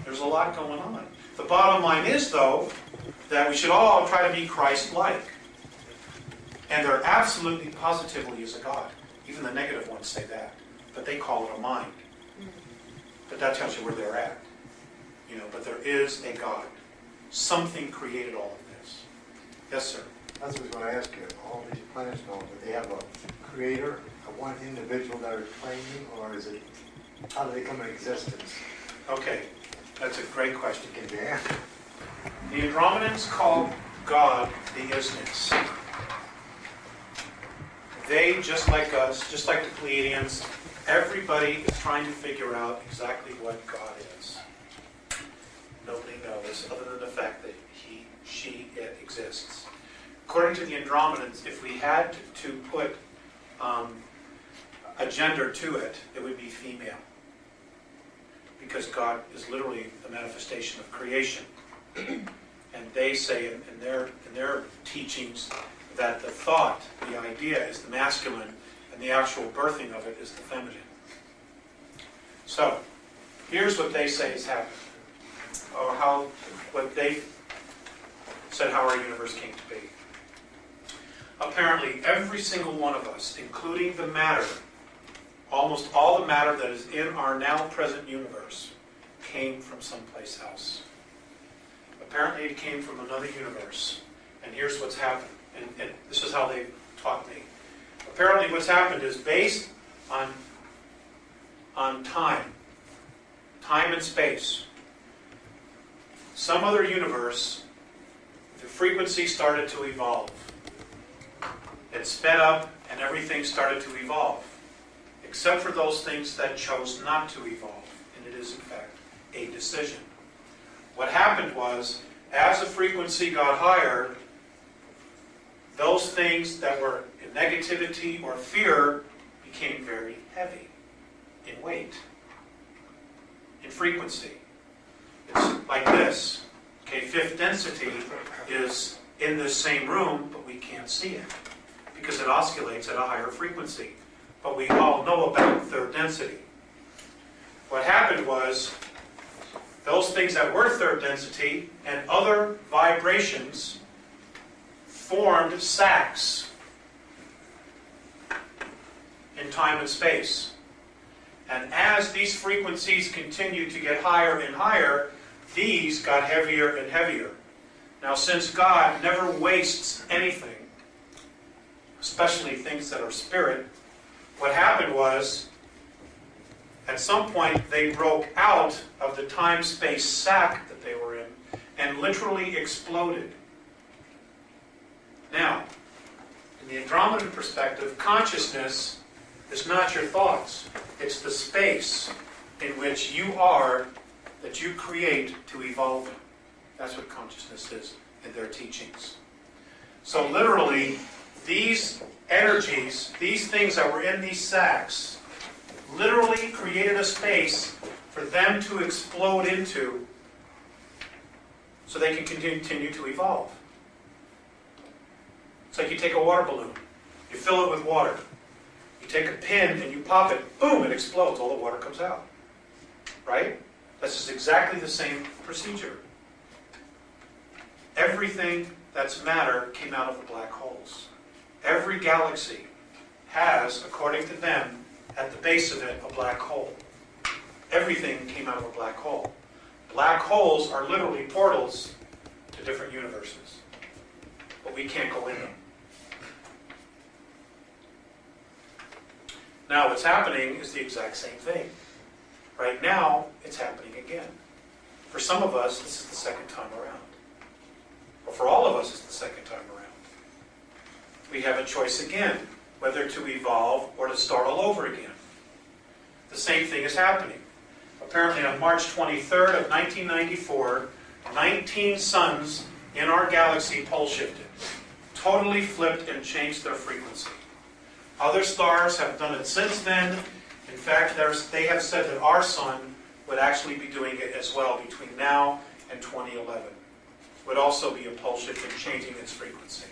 There's a lot going on. The bottom line is, though, that we should all try to be Christ-like. And there absolutely, positively is a God. Even the negative ones say that. But they call it a mind. But that tells you where they're at. You know, but there is a God. Something created all of this. Yes, sir? That's what I was going to ask you. All these planets know, do they have a creator, a one individual that are claiming, or is it, how do they come into existence? Okay, that's a great question. Can you answer? The Andromedans call God the Isness. They, just like us, just like the Pleiadians, everybody is trying to figure out exactly what God is. Nobody knows, other than the fact that he, she, it exists. According to the Andromedans, if we had to put a gender to it, it would be female. Because God is literally the manifestation of creation. And they say in their teachings that the thought, the idea, is the masculine, and the actual birthing of it is the feminine. So, here's what they say has happened, or what they said how our universe came to be. Apparently, every single one of us, including the matter, almost all the matter that is in our now present universe, came from someplace else. Apparently, it came from another universe. And here's what's happened. And this is how they taught me. Apparently, what's happened is based on time and space. Some other universe, the frequency started to evolve. It sped up, and everything started to evolve, except for those things that chose not to evolve. And it is, in fact, a decision. What happened was, as the frequency got higher, those things that were in negativity or fear became very heavy in weight, in frequency. It's like this. Okay, fifth density is in this same room, but we can't see it because it oscillates at a higher frequency. But we all know about third density. What happened was, those things that were third density and other vibrations formed sacs in time and space. And as these frequencies continued to get higher and higher, these got heavier and heavier. Now, since God never wastes anything, especially things that are spirit, what happened was, at some point, they broke out of the time-space sac that they were in and literally exploded. Now, in the Andromedan perspective, consciousness is not your thoughts. It's the space in which you are that you create to evolve in. That's what consciousness is in their teachings. So literally, these energies, these things that were in these sacs, literally created a space for them to explode into so they can continue to evolve. It's like you take a water balloon, you fill it with water, you take a pin and you pop it, boom, it explodes, all the water comes out. Right? This is exactly the same procedure. Everything that's matter came out of the black holes. Every galaxy has, according to them, at the base of it, a black hole. Everything came out of a black hole. Black holes are literally portals to different universes. But we can't go in them. Now what's happening is the exact same thing. Right now, it's happening again. For some of us, this is the second time around. Or for all of us, it's the second time around. We have a choice again, whether to evolve or to start all over again. The same thing is happening. Apparently on March 23rd of 1994, 19 suns in our galaxy pole shifted. Totally flipped and changed their frequency. Other stars have done it since then. In fact, they have said that our sun would actually be doing it as well between now and 2011. Would also be a pole shift and changing its frequency.